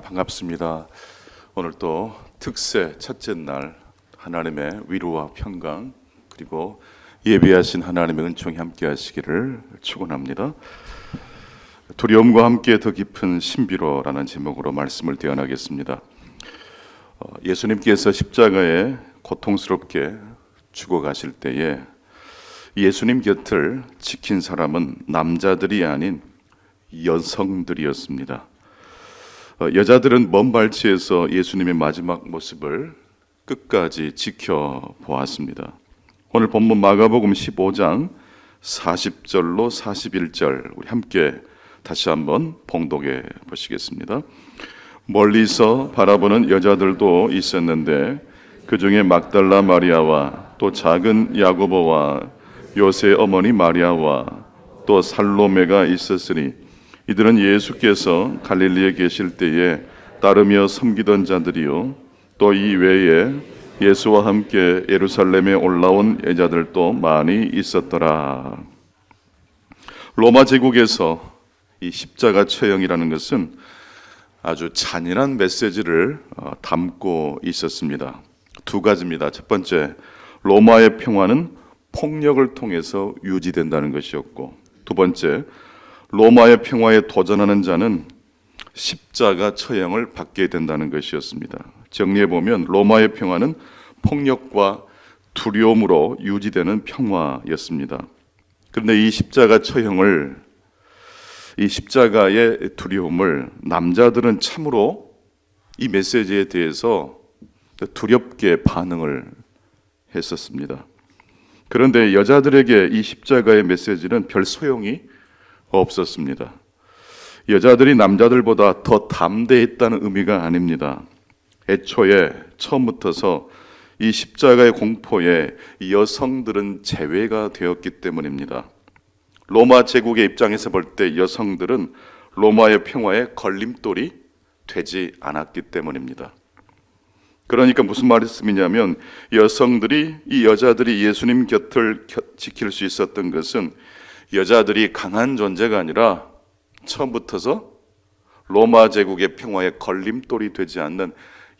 반갑습니다. 오늘 또 특세 첫째 날 하나님의 위로와 평강 그리고 예비하신 하나님의 은총이 함께 하시기를 축원합니다. 두려움과 함께 더 깊은 신비로라는 제목으로 말씀을 떼어나겠습니다. 예수님께서 십자가에 고통스럽게 죽어가실 때에 예수님 곁을 지킨 사람은 남자들이 아닌 여성들이었습니다. 여자들은 먼 발치에서 예수님의 마지막 모습을 끝까지 지켜보았습니다. 오늘 본문 마가복음 15장 40절로 41절 우리 함께 다시 한번 봉독해 보시겠습니다. 멀리서 바라보는 여자들도 있었는데 그 중에 막달라 마리아와 또 작은 야고보와 요새 어머니 마리아와 또 살로메가 있었으니 이들은 예수께서 갈릴리에 계실 때에 따르며 섬기던 자들이요 또 이 외에 예수와 함께 예루살렘에 올라온 여자들도 많이 있었더라. 로마 제국에서 이 십자가 처형이라는 것은 아주 잔인한 메시지를 담고 있었습니다. 두 가지입니다. 첫 번째, 로마의 평화는 폭력을 통해서 유지된다는 것이었고, 두 번째, 로마의 평화에 도전하는 자는 십자가 처형을 받게 된다는 것이었습니다. 정리해보면 로마의 평화는 폭력과 두려움으로 유지되는 평화였습니다. 그런데 이 십자가 처형을, 이 십자가의 두려움을 남자들은 참으로 이 메시지에 대해서 두렵게 반응을 했었습니다. 그런데 여자들에게 이 십자가의 메시지는 별 소용이 없었습니다. 여자들이 남자들보다 더 담대했다는 의미가 아닙니다. 애초에 처음부터서 이 십자가의 공포에 여성들은 제외가 되었기 때문입니다. 로마 제국의 입장에서 볼 때 여성들은 로마의 평화에 걸림돌이 되지 않았기 때문입니다. 그러니까 무슨 말씀이냐면 여성들이 이 여자들이 예수님 곁을 지킬 수 있었던 것은 여자들이 강한 존재가 아니라 처음부터서 로마 제국의 평화에 걸림돌이 되지 않는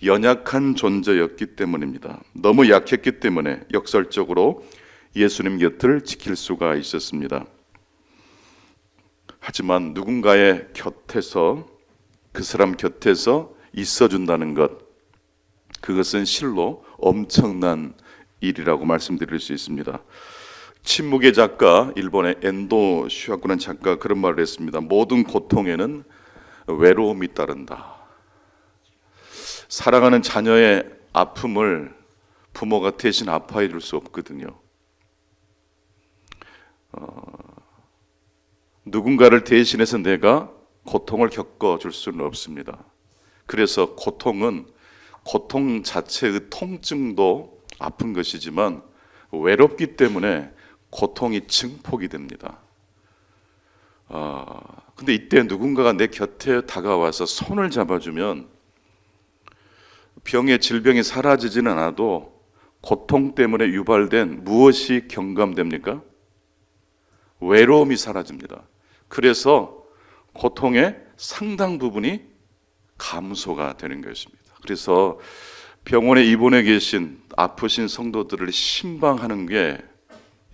연약한 존재였기 때문입니다. 너무 약했기 때문에 역설적으로 예수님 곁을 지킬 수가 있었습니다. 하지만 누군가의 곁에서 그 사람 곁에서 있어준다는 것, 그것은 실로 엄청난 일이라고 말씀드릴 수 있습니다. 침묵의 작가, 일본의 엔도 슈아쿠라는 작가가 그런 말을 했습니다. 모든 고통에는 외로움이 따른다. 사랑하는 자녀의 아픔을 부모가 대신 아파해 줄 수 없거든요. 누군가를 대신해서 내가 고통을 겪어줄 수는 없습니다. 그래서 고통은 고통 자체의 통증도 아픈 것이지만 외롭기 때문에 고통이 증폭이 됩니다. 근데 이때 누군가가 내 곁에 다가와서 손을 잡아주면 질병이 사라지지는 않아도 고통 때문에 유발된 무엇이 경감됩니까? 외로움이 사라집니다. 그래서 고통의 상당 부분이 감소가 되는 것입니다. 그래서 병원에 입원해 계신 아프신 성도들을 신방하는 게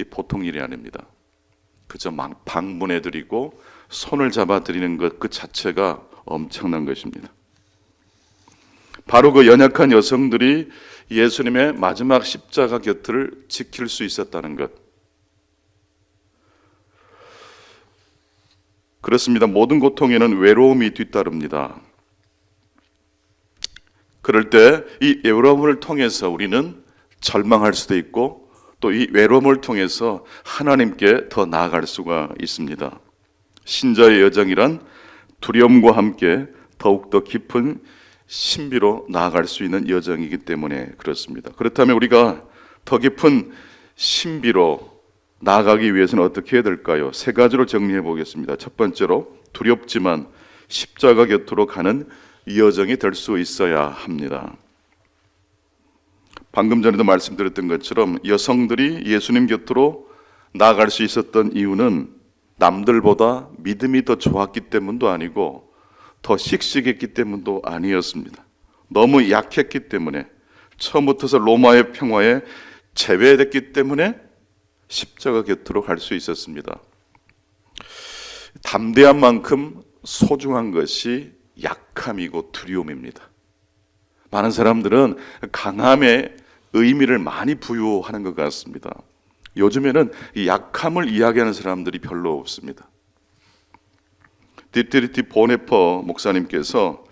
보통 일이 아닙니다. 그저 방문해드리고 손을 잡아드리는 것 그 자체가 엄청난 것입니다. 바로 그 연약한 여성들이 예수님의 마지막 십자가 곁을 지킬 수 있었다는 것, 그렇습니다. 모든 고통에는 외로움이 뒤따릅니다. 그럴 때 이 외로움을 통해서 우리는 절망할 수도 있고 또 이 외로움을 통해서 하나님께 더 나아갈 수가 있습니다. 신자의 여정이란 두려움과 함께 더욱더 깊은 신비로 나아갈 수 있는 여정이기 때문에 그렇습니다. 그렇다면 우리가 더 깊은 신비로 나아가기 위해서는 어떻게 해야 될까요? 세 가지로 정리해 보겠습니다. 첫 번째로 두렵지만 십자가 곁으로 가는 여정이 될 수 있어야 합니다. 방금 전에도 말씀드렸던 것처럼 여성들이 예수님 곁으로 나아갈 수 있었던 이유는 남들보다 믿음이 더 좋았기 때문도 아니고 더 씩씩했기 때문도 아니었습니다. 너무 약했기 때문에, 처음부터서 로마의 평화에 제외됐기 때문에 십자가 곁으로 갈 수 있었습니다. 담대한 만큼 소중한 것이 약함이고 두려움입니다. 많은 사람들은 강함의 의미를 많이 부여하는 것 같습니다. 요즘에는 이 약함을 이야기하는 사람들이 별로 없습니다. 디트리티 보네퍼 목사님께서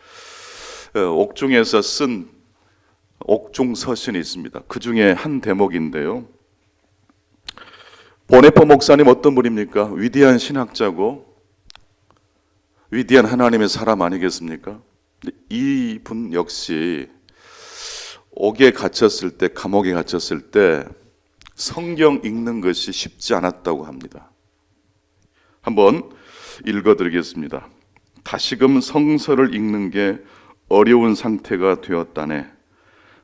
옥중에서 쓴 옥중 서신이 있습니다. 그 중에 한 대목인데요. 보네퍼 목사님 어떤 분입니까? 위대한 신학자고 위대한 하나님의 사람 아니겠습니까? 이분 역시 옥에 갇혔을 때, 감옥에 갇혔을 때 성경 읽는 것이 쉽지 않았다고 합니다. 한번 읽어드리겠습니다. 다시금 성서를 읽는 게 어려운 상태가 되었다네.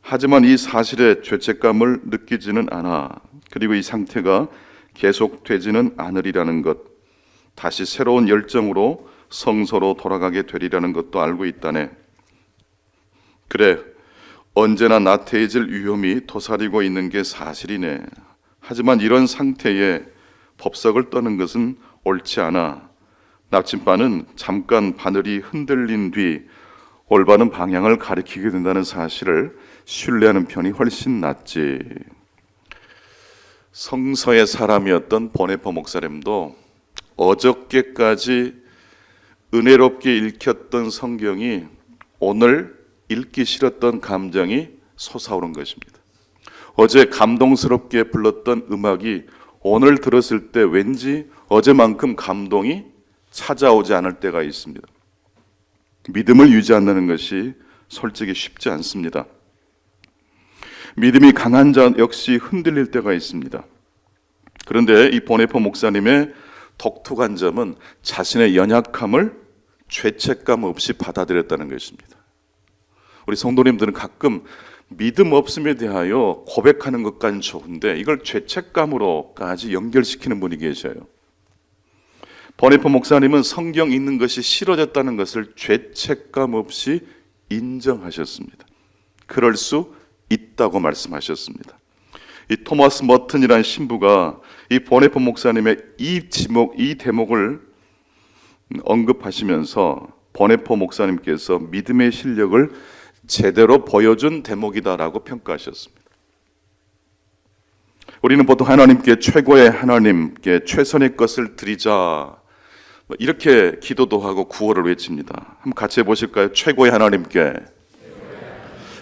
하지만 이 사실에 죄책감을 느끼지는 않아. 그리고 이 상태가 계속되지는 않으리라는 것, 다시 새로운 열정으로 성서로 돌아가게 되리라는 것도 알고 있다네. 그래, 언제나 나태해질 위험이 도사리고 있는 게 사실이네. 하지만 이런 상태에 법석을 떠는 것은 옳지 않아. 나침반은 잠깐 바늘이 흔들린 뒤 올바른 방향을 가리키게 된다는 사실을 신뢰하는 편이 훨씬 낫지. 성서의 사람이었던 보네퍼 목사님도 어저께까지 은혜롭게 읽혔던 성경이 오늘 읽기 싫었던 감정이 솟아오른 것입니다. 어제 감동스럽게 불렀던 음악이 오늘 들었을 때 왠지 어제만큼 감동이 찾아오지 않을 때가 있습니다. 믿음을 유지한다는 것이 솔직히 쉽지 않습니다. 믿음이 강한 자 역시 흔들릴 때가 있습니다. 그런데 이 보네퍼 목사님의 독특한 점은 자신의 연약함을 죄책감 없이 받아들였다는 것입니다. 우리 성도님들은 가끔 믿음 없음에 대하여 고백하는 것까지는 좋은데 이걸 죄책감으로까지 연결시키는 분이 계셔요. 보네퍼 목사님은 성경 읽는 것이 싫어졌다는 것을 죄책감 없이 인정하셨습니다. 그럴 수 있다고 말씀하셨습니다. 이 토마스 머튼이라는 신부가 이 보네퍼 목사님의 이 대목을 언급하시면서 보네퍼 목사님께서 믿음의 실력을 제대로 보여준 대목이다라고 평가하셨습니다. 우리는 보통 하나님께 최고의 하나님께 최선의 것을 드리자 이렇게 기도도 하고 구호를 외칩니다. 한번 같이 해보실까요? 최고의 하나님께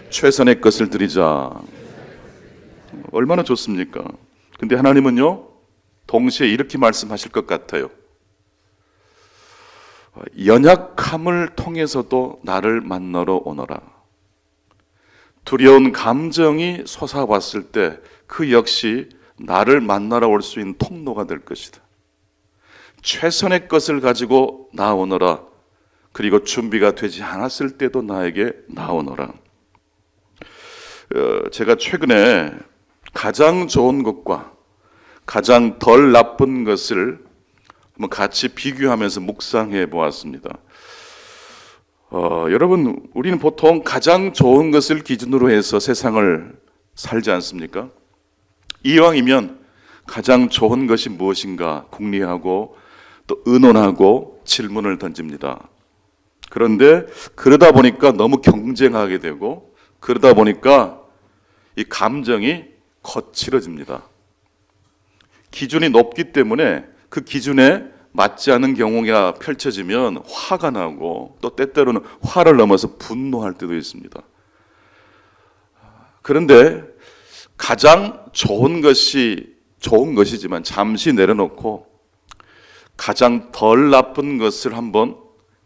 최선의 것을 드리자. 얼마나 좋습니까? 근데 하나님은요 동시에 이렇게 말씀하실 것 같아요. 연약함을 통해서도 나를 만나러 오너라. 두려운 감정이 솟아왔을 때 그 역시 나를 만나러 올 수 있는 통로가 될 것이다. 최선의 것을 가지고 나오너라. 그리고 준비가 되지 않았을 때도 나에게 나오너라. 제가 최근에 가장 좋은 것과 가장 덜 나쁜 것을 한번 같이 비교하면서 묵상해 보았습니다. 여러분, 우리는 보통 가장 좋은 것을 기준으로 해서 세상을 살지 않습니까? 이왕이면 가장 좋은 것이 무엇인가 궁리하고 또 의논하고 질문을 던집니다. 그런데 그러다 보니까 너무 경쟁하게 되고 그러다 보니까 이 감정이 거칠어집니다. 기준이 높기 때문에 그 기준에 맞지 않은 경우가 펼쳐지면 화가 나고 또 때때로는 화를 넘어서 분노할 때도 있습니다. 그런데 가장 좋은 것이 좋은 것이지만 잠시 내려놓고 가장 덜 나쁜 것을 한번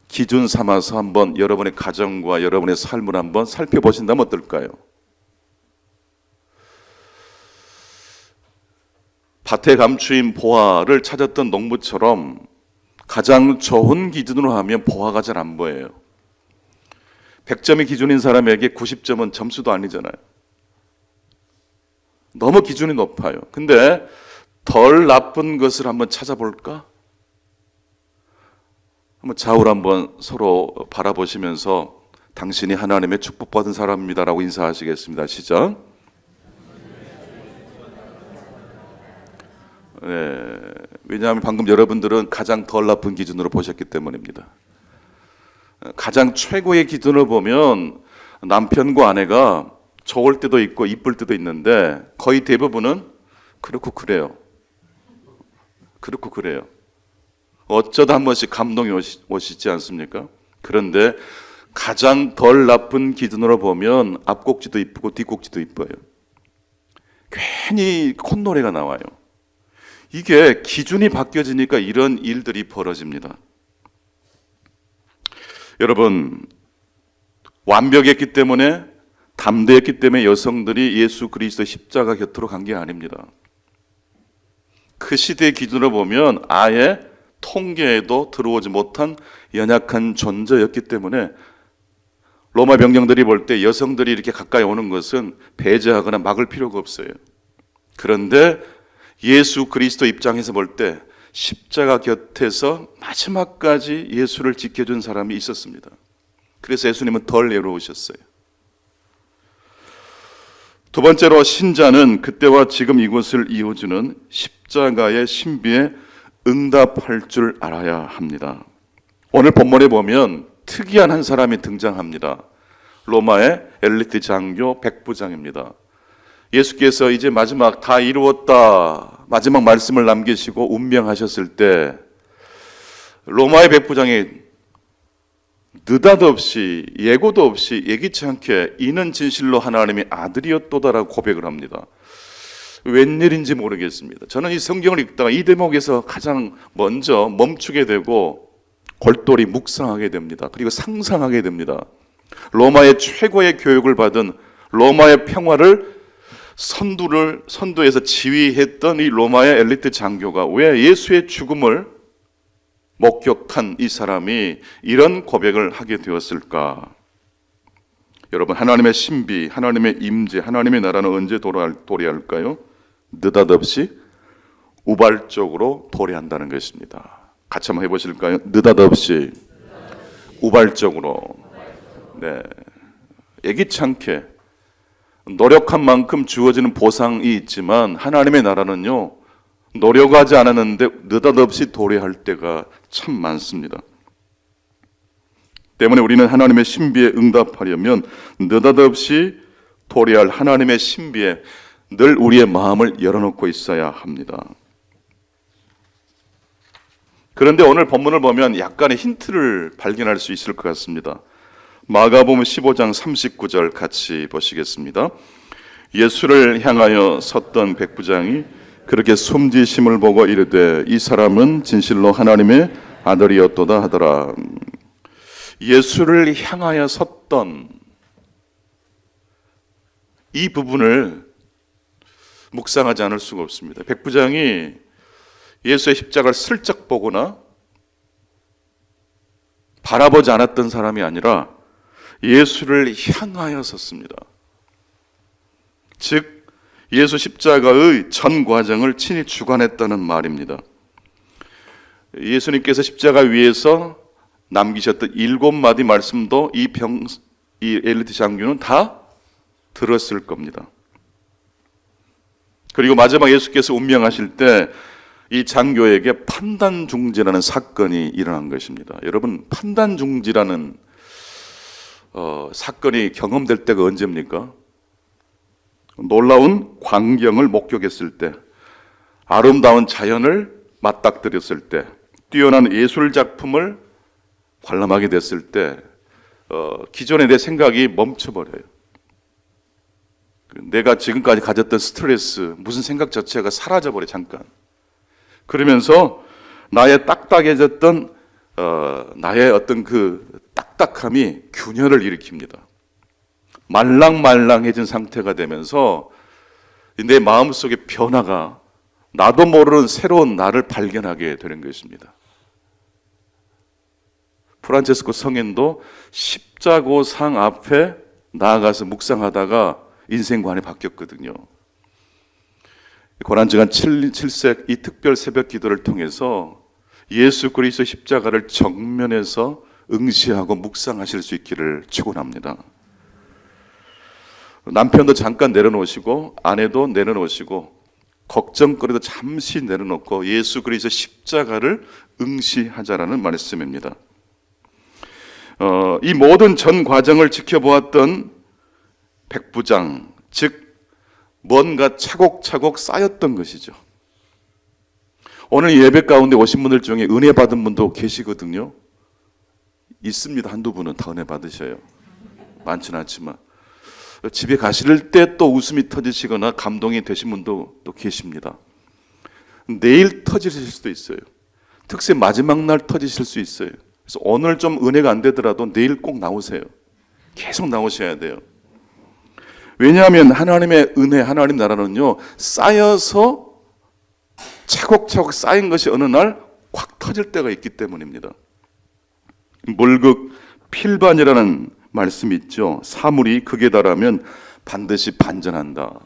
기준 삼아서 한번 여러분의 가정과 여러분의 삶을 한번 살펴보신다면 어떨까요? 밭에 감추인 보화를 찾았던 농부처럼 가장 좋은 기준으로 하면 보화가 잘 안 보여요. 100점이 기준인 사람에게 90점은 점수도 아니잖아요. 너무 기준이 높아요. 근데 덜 나쁜 것을 한번 찾아볼까? 한번 좌우를 한번 서로 바라보시면서 당신이 하나님의 축복받은 사람입니다라고 인사하시겠습니다. 시작. 네, 왜냐하면 방금 여러분들은 가장 덜 나쁜 기준으로 보셨기 때문입니다. 가장 최고의 기준으로 보면 남편과 아내가 좋을 때도 있고 이쁠 때도 있는데 거의 대부분은 그렇고 그래요. 그렇고 그래요. 어쩌다 한 번씩 감동이 오시지 않습니까? 그런데 가장 덜 나쁜 기준으로 보면 앞꼭지도 이쁘고 뒷꼭지도 이뻐요. 괜히 콧노래가 나와요. 이게 기준이 바뀌어지니까 이런 일들이 벌어집니다. 여러분, 완벽했기 때문에, 담대했기 때문에 여성들이 예수 그리스도 십자가 곁으로 간 게 아닙니다. 그 시대의 기준으로 보면 아예 통계에도 들어오지 못한 연약한 존재였기 때문에 로마 병정들이 볼 때 여성들이 이렇게 가까이 오는 것은 배제하거나 막을 필요가 없어요. 그런데 예수 그리스도 입장에서 볼 때 십자가 곁에서 마지막까지 예수를 지켜준 사람이 있었습니다. 그래서 예수님은 덜 외로우셨어요. 두 번째로 신자는 그때와 지금 이곳을 이어주는 십자가의 신비에 응답할 줄 알아야 합니다. 오늘 본문에 보면 특이한 한 사람이 등장합니다. 로마의 엘리트 장교 백부장입니다. 예수께서 이제 마지막 다 이루었다 마지막 말씀을 남기시고 운명하셨을 때 로마의 백부장이 느닷없이 예고도 없이 예기치 않게 이는 진실로 하나님의 아들이었도다라고 고백을 합니다. 웬일인지 모르겠습니다. 저는 이 성경을 읽다가 이 대목에서 가장 먼저 멈추게 되고 골똘히 묵상하게 됩니다. 그리고 상상하게 됩니다. 로마의 최고의 교육을 받은 로마의 평화를 선두에서 지휘했던 이 로마의 엘리트 장교가 왜 예수의 죽음을 목격한 이 사람이 이런 고백을 하게 되었을까? 여러분, 하나님의 신비, 하나님의 임재, 하나님의 나라는 언제 도래할까요? 느닷없이 우발적으로 도래한다는 것입니다. 같이 한번 해보실까요? 느닷없이 우발적으로. 네, 예기치 않게 노력한 만큼 주어지는 보상이 있지만 하나님의 나라는요, 노력하지 않았는데 느닷없이 도래할 때가 참 많습니다. 때문에 우리는 하나님의 신비에 응답하려면 느닷없이 도래할 하나님의 신비에 늘 우리의 마음을 열어놓고 있어야 합니다. 그런데 오늘 본문을 보면 약간의 힌트를 발견할 수 있을 것 같습니다. 마가복음 15장 39절 같이 보시겠습니다. 예수를 향하여 섰던 백부장이 그렇게 숨지심을 보고 이르되 이 사람은 진실로 하나님의 아들이었도다 하더라. 예수를 향하여 섰던 이 부분을 묵상하지 않을 수가 없습니다. 백부장이 예수의 십자가를 슬쩍 보거나 바라보지 않았던 사람이 아니라 예수를 향하여 섰습니다. 즉 예수 십자가의 전 과정을 친히 주관했다는 말입니다. 예수님께서 십자가 위에서 남기셨던 7마디 말씀도 이 엘리트 장교는 다 들었을 겁니다. 그리고 마지막 예수께서 운명하실 때 이 장교에게 판단중지라는 사건이 일어난 것입니다. 여러분, 판단중지라는 사건이 경험될 때가 언제입니까? 놀라운 광경을 목격했을 때, 아름다운 자연을 맞닥뜨렸을 때, 뛰어난 예술 작품을 관람하게 됐을 때 기존의 내 생각이 멈춰버려요. 내가 지금까지 가졌던 스트레스, 무슨 생각 자체가 사라져버려요. 잠깐. 그러면서 나의 딱딱해졌던 나의 어떤 그 딱딱함이 균열을 일으킵니다. 말랑말랑해진 상태가 되면서 내 마음속에 변화가, 나도 모르는 새로운 나를 발견하게 되는 것입니다. 프란체스코 성인도 십자고상 앞에 나아가서 묵상하다가 인생관이 바뀌었거든요. 고난주간 7색 이 특별 새벽 기도를 통해서 예수 그리스도 십자가를 정면에서 응시하고 묵상하실 수 있기를 축원합니다. 남편도 잠깐 내려놓으시고 아내도 내려놓으시고 걱정거리도 잠시 내려놓고 예수 그리스도 십자가를 응시하자라는 말씀입니다. 이 모든 전 과정을 지켜보았던 백부장, 즉 뭔가 차곡차곡 쌓였던 것이죠. 오늘 예배 가운데 오신 분들 중에 은혜 받은 분도 계시거든요. 있습니다. 한두 분은 다 은혜 받으셔요. 많지는 않지만 집에 가실 때 또 웃음이 터지시거나 감동이 되신 분도 또 계십니다. 내일 터지실 수도 있어요. 특세 마지막 날 터지실 수 있어요. 그래서 오늘 좀 은혜가 안 되더라도 내일 꼭 나오세요. 계속 나오셔야 돼요. 왜냐하면 하나님의 은혜, 하나님 나라는요, 쌓여서 차곡차곡 쌓인 것이 어느 날 확 터질 때가 있기 때문입니다. 물극 필반이라는 말씀이 있죠. 사물이 극에 달하면 반드시 반전한다.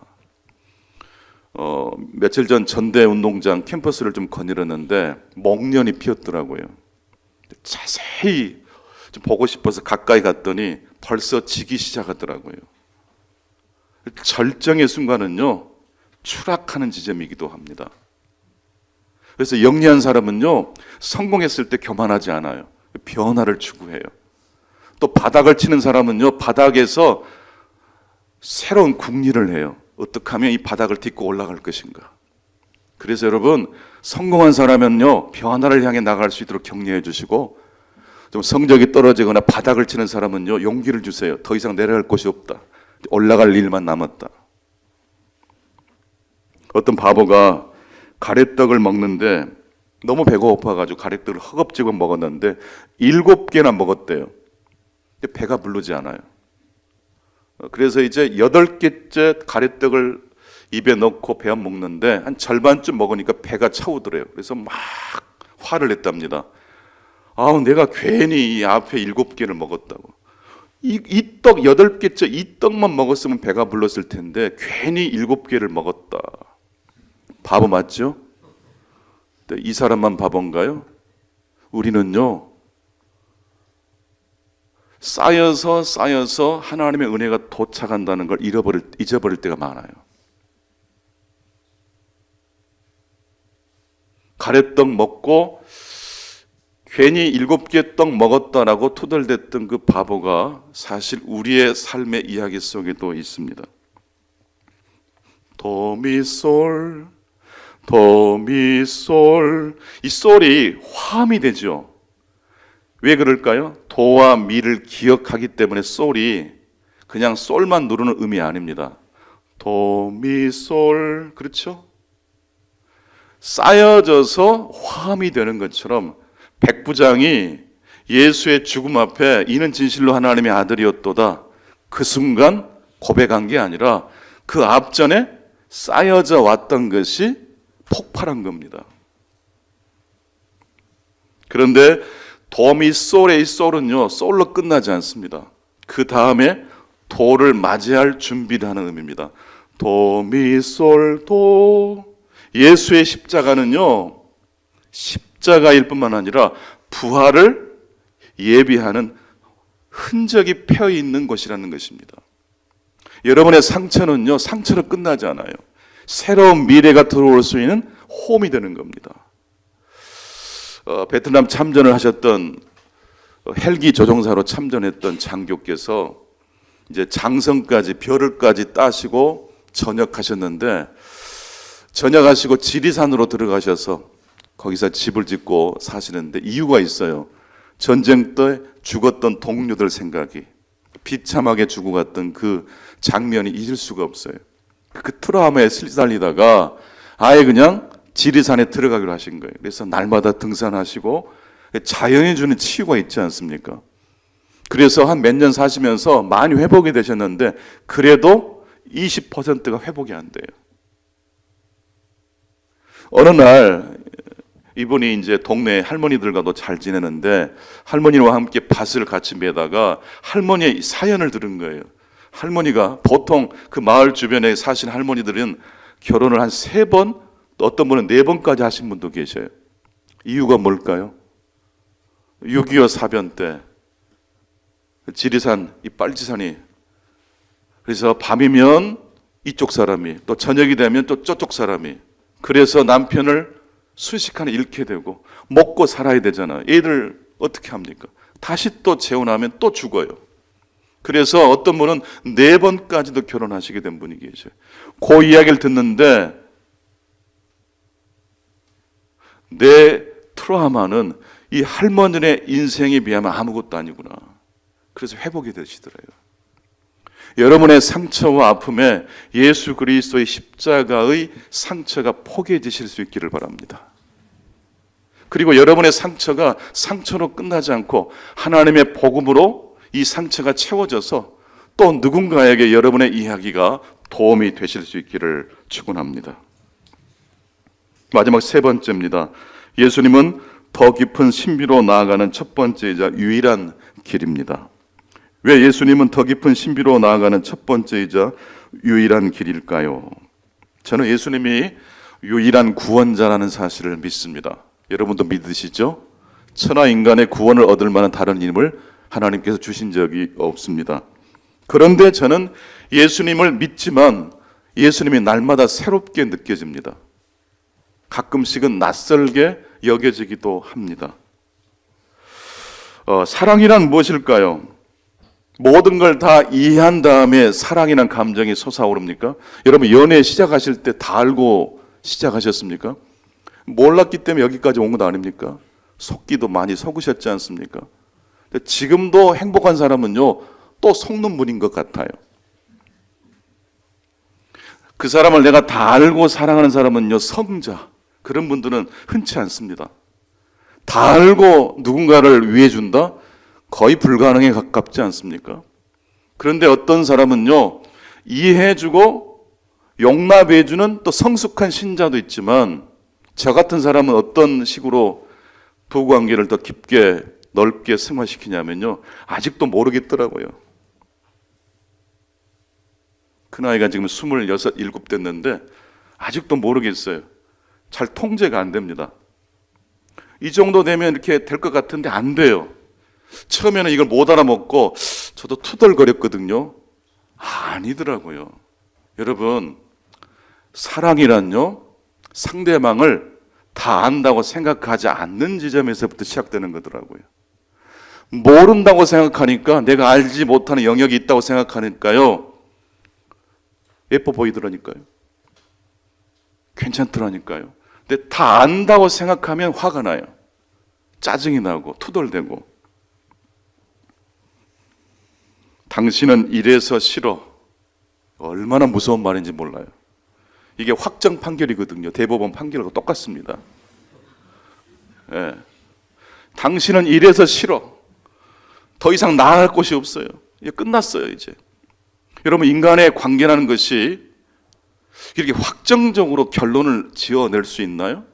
며칠 전 전대운동장 캠퍼스를 좀 거닐었는데 목련이 피었더라고요. 자세히 좀 보고 싶어서 가까이 갔더니 벌써 지기 시작하더라고요. 절정의 순간은요, 추락하는 지점이기도 합니다. 그래서 영리한 사람은요, 성공했을 때 교만하지 않아요. 변화를 추구해요. 또 바닥을 치는 사람은요, 바닥에서 새로운 궁리를 해요. 어떻게 하면 이 바닥을 딛고 올라갈 것인가. 그래서 여러분, 성공한 사람은요, 변화를 향해 나갈 수 있도록 격려해 주시고, 좀 성적이 떨어지거나 바닥을 치는 사람은요, 용기를 주세요. 더 이상 내려갈 곳이 없다. 올라갈 일만 남았다. 어떤 바보가 가래떡을 먹는데 너무 배가 고파가지고 가래떡을 허겁지겁 먹었는데 7개나 먹었대요. 배가 부르지 않아요. 그래서 이제 8개째 가래떡을 입에 넣고 베어 먹는데 한 절반쯤 먹으니까 배가 차오더래요. 그래서 막 화를 냈답니다. 아우, 내가 괜히 이 앞에 7개를 먹었다고. 이 떡 8개째 이 떡만 먹었으면 배가 불렀을 텐데 괜히 7개를 먹었다. 바보 맞죠? 이 사람만 바본가요? 우리는요, 쌓여서 하나님의 은혜가 도착한다는 걸 잊어버릴 때가 많아요. 가래떡 먹고 괜히 7개 떡 먹었다라고 투덜댔던 그 바보가 사실 우리의 삶의 이야기 속에도 있습니다. 도미솔, 도미솔. 이 솔이 화음이 되죠. 왜 그럴까요? 도와 미를 기억하기 때문에 솔이 그냥 솔만 누르는 음이 아닙니다. 도미솔, 그렇죠? 쌓여져서 화음이 되는 것처럼 백부장이 예수의 죽음 앞에 이는 진실로 하나님의 아들이었도다, 그 순간 고백한 게 아니라 그 앞전에 쌓여져 왔던 것이 폭발한 겁니다. 그런데 도미솔의 솔은요, 솔로 끝나지 않습니다. 그 다음에 도를 맞이할 준비를 하는 의미입니다. 도미솔 도. 예수의 십자가는요, 십자가일 뿐만 아니라 부활을 예비하는 흔적이 펴 있는 것이라는 것입니다. 여러분의 상처는요, 상처로 끝나지 않아요. 새로운 미래가 들어올 수 있는 홈이 되는 겁니다. 베트남 참전을 하셨던 헬기 조종사로 참전했던 장교께서 이제 장성까지 별을까지 따시고 전역하셨는데, 전역하시고 지리산으로 들어가셔서 거기서 집을 짓고 사시는데 이유가 있어요. 전쟁 때 죽었던 동료들 생각이, 비참하게 죽어갔던 그 장면이 잊을 수가 없어요. 그 트라우마에 시달리다가 아예 그냥 지리산에 들어가기로 하신 거예요. 그래서 날마다 등산하시고 자연이 주는 치유가 있지 않습니까? 그래서 한 몇 년 사시면서 많이 회복이 되셨는데 그래도 20%가 회복이 안 돼요. 어느 날 이분이 이제 동네 할머니들과도 잘 지내는데 할머니와 함께 밭을 같이 매다가 할머니의 사연을 들은 거예요. 할머니가 보통 그 마을 주변에 사신 할머니들은 결혼을 한 3번, 또 어떤 분은 4번까지 하신 분도 계셔요. 이유가 뭘까요? 6.25 사변 때 지리산, 이 빨치산이, 그래서 밤이면 이쪽 사람이, 또 저녁이 되면 또 저쪽 사람이, 그래서 남편을 순식간에 잃게 되고 먹고 살아야 되잖아. 애들 어떻게 합니까? 다시 또 재혼하면 또 죽어요. 그래서 어떤 분은 4번까지도 결혼하시게 된 분이 계셔요. 그 이야기를 듣는데 내 트라우마는 이 할머니의 인생에 비하면 아무것도 아니구나. 그래서 회복이 되시더래요. 여러분의 상처와 아픔에 예수 그리스도의 십자가의 상처가 포개지실 수 있기를 바랍니다. 그리고 여러분의 상처가 상처로 끝나지 않고 하나님의 복음으로 이 상처가 채워져서 또 누군가에게 여러분의 이야기가 도움이 되실 수 있기를 축원합니다. 마지막 3번째입니다. 예수님은 더 깊은 신비로 나아가는 첫 번째이자 유일한 길입니다. 왜 예수님은 더 깊은 신비로 나아가는 첫 번째이자 유일한 길일까요? 저는 예수님이 유일한 구원자라는 사실을 믿습니다. 여러분도 믿으시죠? 천하 인간의 구원을 얻을 만한 다른 힘을 하나님께서 주신 적이 없습니다. 그런데 저는 예수님을 믿지만 예수님이 날마다 새롭게 느껴집니다. 가끔씩은 낯설게 여겨지기도 합니다. 사랑이란 무엇일까요? 모든 걸 다 이해한 다음에 사랑이란 감정이 솟아오릅니까? 여러분 연애 시작하실 때 다 알고 시작하셨습니까? 몰랐기 때문에 여기까지 온 것 아닙니까? 속기도 많이 속으셨지 않습니까? 지금도 행복한 사람은요, 또 속는 분인 것 같아요. 그 사람을 내가 다 알고 사랑하는 사람은요, 성자. 그런 분들은 흔치 않습니다. 다 알고 누군가를 위해준다? 거의 불가능에 가깝지 않습니까? 그런데 어떤 사람은요, 이해해주고 용납해주는 또 성숙한 신자도 있지만, 저 같은 사람은 어떤 식으로 부부관계를 더 깊게 넓게 승화시키냐면요, 아직도 모르겠더라고요. 그 나이가 지금 26, 7 됐는데 아직도 모르겠어요. 잘 통제가 안 됩니다. 이 정도 되면 이렇게 될 것 같은데 안 돼요. 처음에는 이걸 못 알아먹고 저도 투덜거렸거든요. 아니더라고요. 여러분, 사랑이란요, 상대방을 다 안다고 생각하지 않는 지점에서부터 시작되는 거더라고요. 모른다고 생각하니까, 내가 알지 못하는 영역이 있다고 생각하니까요, 예뻐 보이더라니까요. 괜찮더라니까요. 근데 다 안다고 생각하면 화가 나요. 짜증이 나고 투덜대고. 당신은 이래서 싫어. 얼마나 무서운 말인지 몰라요. 이게 확정 판결이거든요. 대법원 판결하고 똑같습니다. 예. 당신은 이래서 싫어. 더 이상 나아갈 곳이 없어요. 이제 끝났어요, 이제. 여러분, 인간의 관계라는 것이 이렇게 확정적으로 결론을 지어낼 수 있나요?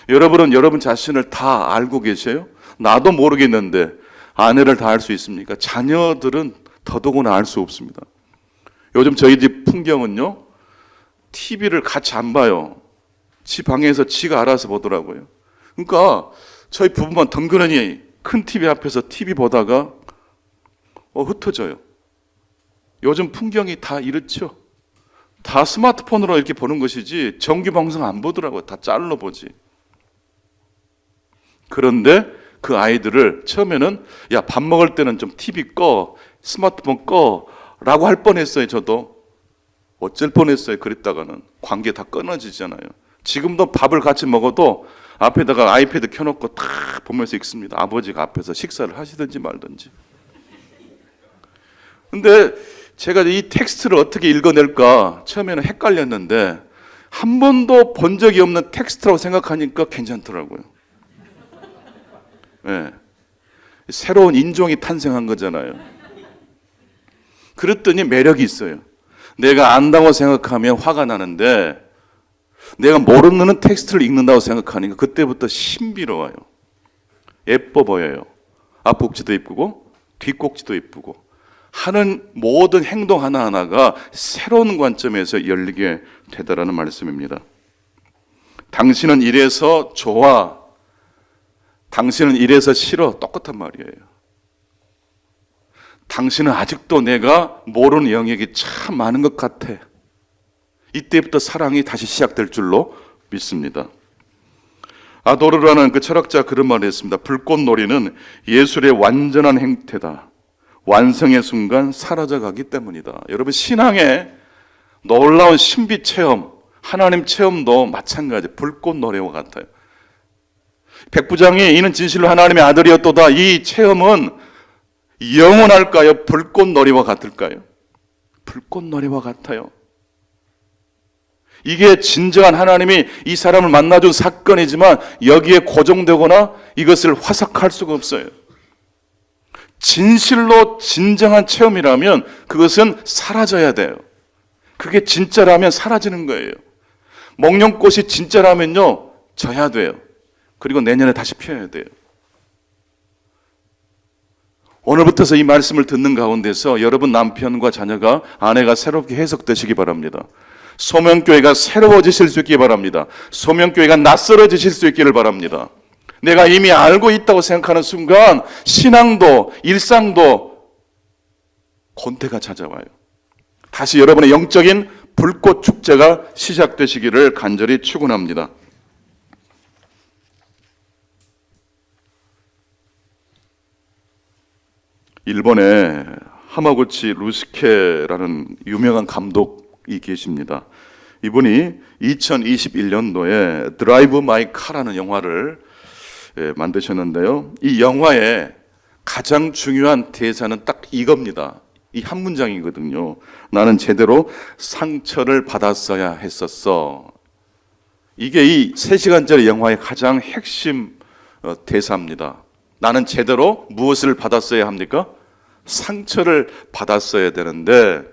여러분은 여러분 자신을 다 알고 계세요? 나도 모르겠는데 아내를 다 알 수 있습니까? 자녀들은 더더구나 알 수 없습니다. 요즘 저희 집 풍경은요, TV를 같이 안 봐요. 지 방에서 지가 알아서 보더라고요. 그러니까 저희 부부만 덩그러니 큰 TV 앞에서 TV 보다가 흩어져요. 요즘 풍경이 다 이렇죠. 다 스마트폰으로 이렇게 보는 것이지 정규 방송 안 보더라고요. 다 짤로 보지. 그런데 그 아이들을 처음에는 야, 밥 먹을 때는 좀 TV 꺼, 스마트폰 꺼 라고 할 뻔했어요. 저도 어쩔 뻔했어요. 그랬다가는 관계 다 끊어지잖아요. 지금도 밥을 같이 먹어도 앞에다가 아이패드 켜놓고 딱 보면서 읽습니다. 아버지가 앞에서 식사를 하시든지 말든지. 근데 제가 이 텍스트를 어떻게 읽어낼까 처음에는 헷갈렸는데, 한 번도 본 적이 없는 텍스트라고 생각하니까 괜찮더라고요. 네. 새로운 인종이 탄생한 거잖아요. 그랬더니 매력이 있어요. 내가 안다고 생각하면 화가 나는데 내가 모르는 텍스트를 읽는다고 생각하니까 그때부터 신비로워요. 예뻐 보여요. 앞꼭지도 예쁘고 뒷꼭지도 예쁘고 하는 모든 행동 하나하나가 새로운 관점에서 열리게 되더라는 말씀입니다. 당신은 이래서 좋아. 당신은 이래서 싫어. 똑같은 말이에요. 당신은 아직도 내가 모르는 영역이 참 많은 것 같아. 이때부터 사랑이 다시 시작될 줄로 믿습니다. 아도르라는 그 철학자 그런 말을 했습니다. 불꽃놀이는 예술의 완전한 행태다. 완성의 순간 사라져가기 때문이다. 여러분, 신앙의 놀라운 신비 체험, 하나님 체험도 마찬가지, 불꽃놀이와 같아요. 백부장이 이는 진실로 하나님의 아들이었도다. 이 체험은 영원할까요? 불꽃놀이와 같을까요? 불꽃놀이와 같아요. 이게 진정한 하나님이 이 사람을 만나준 사건이지만 여기에 고정되거나 이것을 화석할 수가 없어요. 진실로 진정한 체험이라면 그것은 사라져야 돼요. 그게 진짜라면 사라지는 거예요. 목련꽃이 진짜라면요, 져야 돼요. 그리고 내년에 다시 피어야 돼요. 오늘부터서 이 말씀을 듣는 가운데서 여러분 남편과 자녀가, 아내가 새롭게 해석되시기 바랍니다. 소명교회가 새로워지실 수 있기 바랍니다. 소명교회가 낯설어지실 수 있기를 바랍니다. 내가 이미 알고 있다고 생각하는 순간 신앙도 일상도 권태가 찾아와요. 다시 여러분의 영적인 불꽃 축제가 시작되시기를 간절히 축원합니다. 일본에 하마구치 루스케라는 유명한 감독이 계십니다. 이분이 2021년도에 드라이브 마이 카라는 영화를 만드셨는데요. 이 영화의 가장 중요한 대사는 딱 이겁니다. 이 한 문장이거든요. 나는 제대로 상처를 받았어야 했었어. 이게 이 3시간짜리 영화의 가장 핵심 대사입니다. 나는 제대로 무엇을 받았어야 합니까? 상처를 받았어야 되는데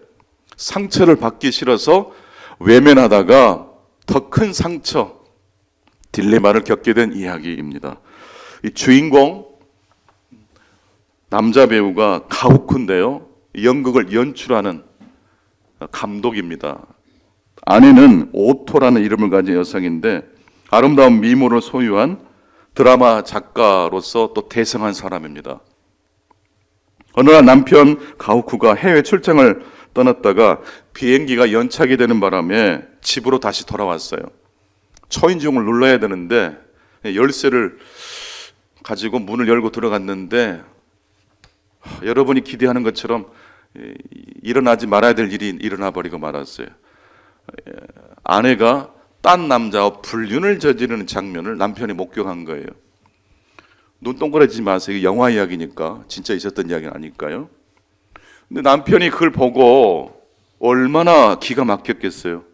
상처를 받기 싫어서 외면하다가 더 큰 상처, 딜레마를 겪게 된 이야기입니다. 이 주인공 남자 배우가 가오쿠인데요, 연극을 연출하는 감독입니다. 아내는 오토라는 이름을 가진 여성인데 아름다운 미모를 소유한 드라마 작가로서 또 대성한 사람입니다. 어느 날 남편 가오쿠가 해외 출장을 떠났다가 비행기가 연착이 되는 바람에 집으로 다시 돌아왔어요. 초인종을 눌러야 되는데 열쇠를 가지고 문을 열고 들어갔는데 여러분이 기대하는 것처럼 일어나지 말아야 될 일이 일어나 버리고 말았어요. 아내가 딴 남자와 불륜을 저지르는 장면을 남편이 목격한 거예요. 눈 동그라지지 마세요. 이게 영화 이야기니까 진짜 있었던 이야기는 아닐까요? 근데 남편이 그걸 보고 얼마나 기가 막혔겠어요.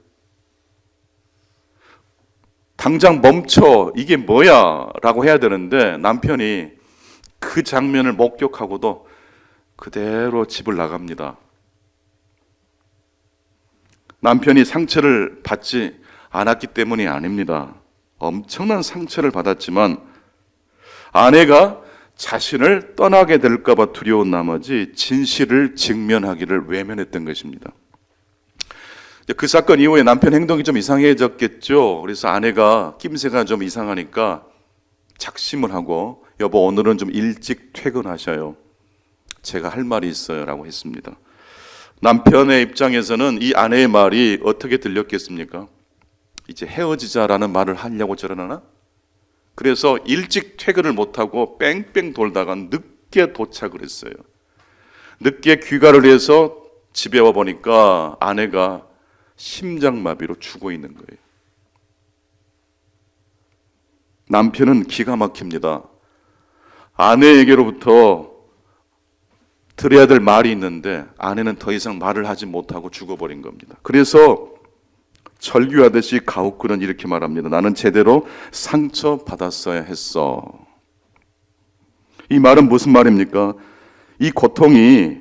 당장 멈춰, 이게 뭐야? 라고 해야 되는데 남편이 그 장면을 목격하고도 그대로 집을 나갑니다. 남편이 상처를 받지 않았기 때문이 아닙니다. 엄청난 상처를 받았지만 아내가 자신을 떠나게 될까 봐 두려운 나머지 진실을 직면하기를 외면했던 것입니다. 그 사건 이후에 남편 행동이 좀 이상해졌겠죠. 그래서 아내가 낌새가 좀 이상하니까 작심을 하고 여보 오늘은 좀 일찍 퇴근하셔요. 제가 할 말이 있어요 라고 했습니다. 남편의 입장에서는 이 아내의 말이 어떻게 들렸겠습니까? 이제 헤어지자라는 말을 하려고 저러나? 그래서 일찍 퇴근을 못하고 뺑뺑 돌다가 늦게 도착을 했어요. 늦게 귀가를 해서 집에 와보니까 아내가 심장마비로 죽어 있는 거예요. 남편은 기가 막힙니다. 아내에게로부터 들어야 될 말이 있는데 아내는 더 이상 말을 하지 못하고 죽어버린 겁니다. 그래서 절규하듯이 가오쿠는 이렇게 말합니다. 나는 제대로 상처받았어야 했어. 이 말은 무슨 말입니까? 이 고통이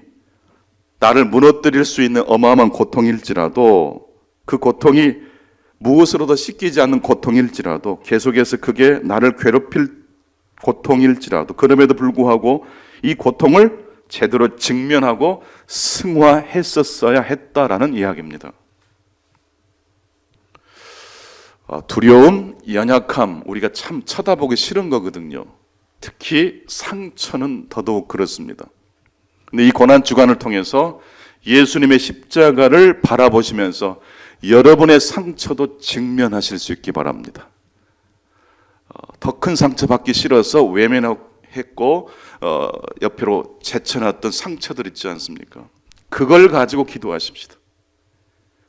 나를 무너뜨릴 수 있는 어마어마한 고통일지라도 그 고통이 무엇으로도 씻기지 않는 고통일지라도 계속해서 그게 나를 괴롭힐 고통일지라도 그럼에도 불구하고 이 고통을 제대로 직면하고 승화했었어야 했다라는 이야기입니다. 두려움, 연약함, 우리가 참 쳐다보기 싫은 거거든요. 특히 상처는 더더욱 그렇습니다. 근데 이 고난 주간을 통해서 예수님의 십자가를 바라보시면서 여러분의 상처도 직면하실 수 있기 바랍니다. 더 큰 상처 받기 싫어서 외면했고 옆으로 제쳐놨던 상처들 있지 않습니까? 그걸 가지고 기도하십시다.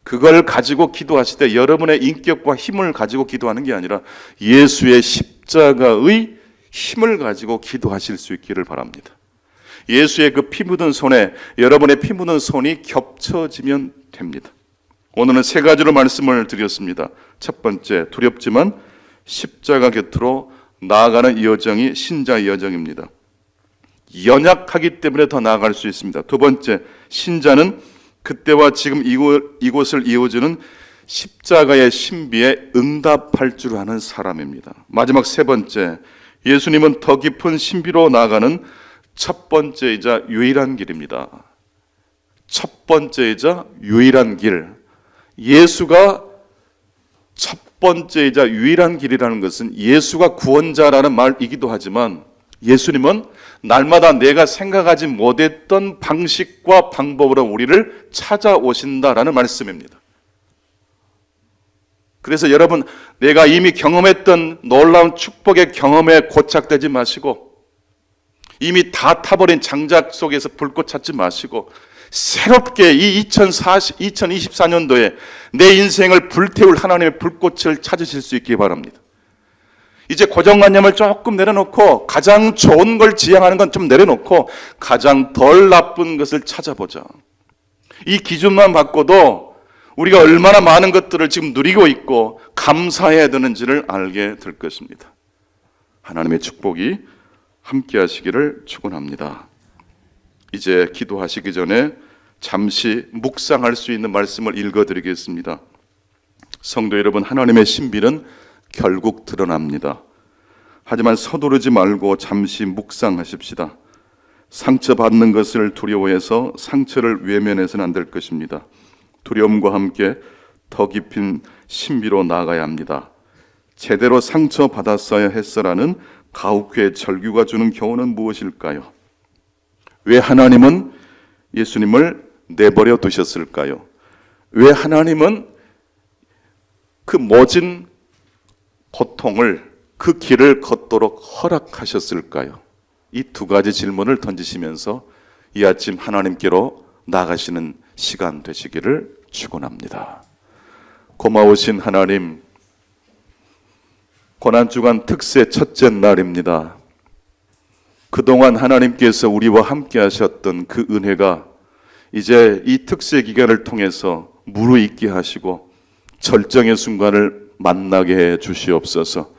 그걸 가지고 기도하실 때 여러분의 인격과 힘을 가지고 기도하는 게 아니라 예수의 십자가의 힘을 가지고 기도하실 수 있기를 바랍니다. 예수의 그 피 묻은 손에 여러분의 피 묻은 손이 겹쳐지면 됩니다. 오늘은 세 가지로 말씀을 드렸습니다. 첫 번째, 두렵지만 십자가 곁으로 나아가는 이 여정이 신자의 여정입니다. 연약하기 때문에 더 나아갈 수 있습니다. 두 번째, 신자는 그때와 지금 이곳을 이어주는 십자가의 신비에 응답할 줄 아는 사람입니다. 마지막 세 번째, 예수님은 더 깊은 신비로 나아가는 첫 번째이자 유일한 길입니다. 첫 번째이자 유일한 길. 예수가 첫 번째이자 유일한 길이라는 것은 예수가 구원자라는 말이기도 하지만 예수님은 날마다 내가 생각하지 못했던 방식과 방법으로 우리를 찾아오신다라는 말씀입니다. 그래서 여러분, 내가 이미 경험했던 놀라운 축복의 경험에 고착되지 마시고 이미 다 타버린 장작 속에서 불꽃 찾지 마시고 새롭게 이 2024년도에 내 인생을 불태울 하나님의 불꽃을 찾으실 수 있기 바랍니다. 이제 고정관념을 조금 내려놓고 가장 좋은 걸 지향하는 건 좀 내려놓고 가장 덜 나쁜 것을 찾아보자. 이 기준만 바꿔도 우리가 얼마나 많은 것들을 지금 누리고 있고 감사해야 되는지를 알게 될 것입니다. 하나님의 축복이 함께 하시기를 축원합니다. 이제 기도하시기 전에 잠시 묵상할 수 있는 말씀을 읽어드리겠습니다. 성도 여러분, 하나님의 신비는 결국 드러납니다. 하지만 서두르지 말고 잠시 묵상하십시다. 상처받는 것을 두려워해서 상처를 외면해서는 안 될 것입니다. 두려움과 함께 더 깊은 신비로 나아가야 합니다. 제대로 상처받았어야 했어라는 가혹회의 절규가 주는 교훈은 무엇일까요? 왜 하나님은 예수님을 내버려 두셨을까요? 왜 하나님은 그 모진 고통을, 그 길을 걷도록 허락하셨을까요? 이 두 가지 질문을 던지시면서 이 아침 하나님께로 나가시는 시간 되시기를 축원합니다. 고마우신 하나님, 고난주간 특세 첫째 날입니다. 그동안 하나님께서 우리와 함께 하셨던 그 은혜가 이제 이 특세 기간을 통해서 무르익게 하시고 절정의 순간을 만나게 해 주시옵소서.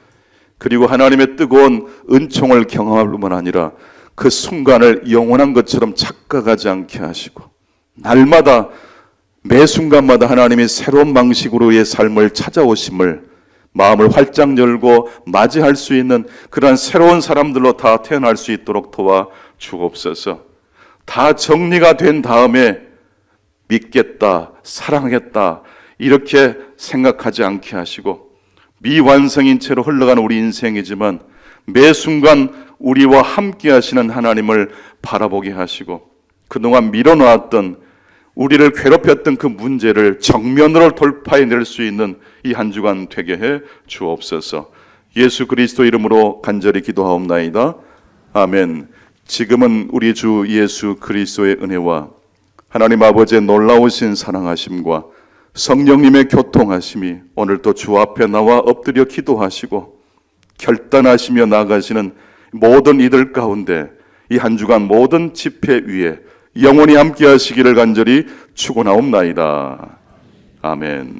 그리고 하나님의 뜨거운 은총을 경험할 뿐만 아니라 그 순간을 영원한 것처럼 착각하지 않게 하시고 날마다 매 순간마다 하나님이 새로운 방식으로의 삶을 찾아오심을 마음을 활짝 열고 맞이할 수 있는 그러한 새로운 사람들로 다 태어날 수 있도록 도와 주옵소서. 다 정리가 된 다음에 믿겠다, 사랑하겠다 이렇게 생각하지 않게 하시고 미완성인 채로 흘러가는 우리 인생이지만 매 순간 우리와 함께 하시는 하나님을 바라보게 하시고 그동안 밀어놓았던 우리를 괴롭혔던 그 문제를 정면으로 돌파해낼 수 있는 이 한 주간 되게 해 주옵소서. 예수 그리스도 이름으로 간절히 기도하옵나이다. 아멘. 지금은 우리 주 예수 그리스도의 은혜와 하나님 아버지의 놀라우신 사랑하심과 성령님의 교통하심이 오늘도 주 앞에 나와 엎드려 기도하시고 결단하시며 나아가시는 모든 이들 가운데 이 한 주간 모든 집회 위에 영원히 함께 하시기를 간절히 축원하옵나이다. 아멘.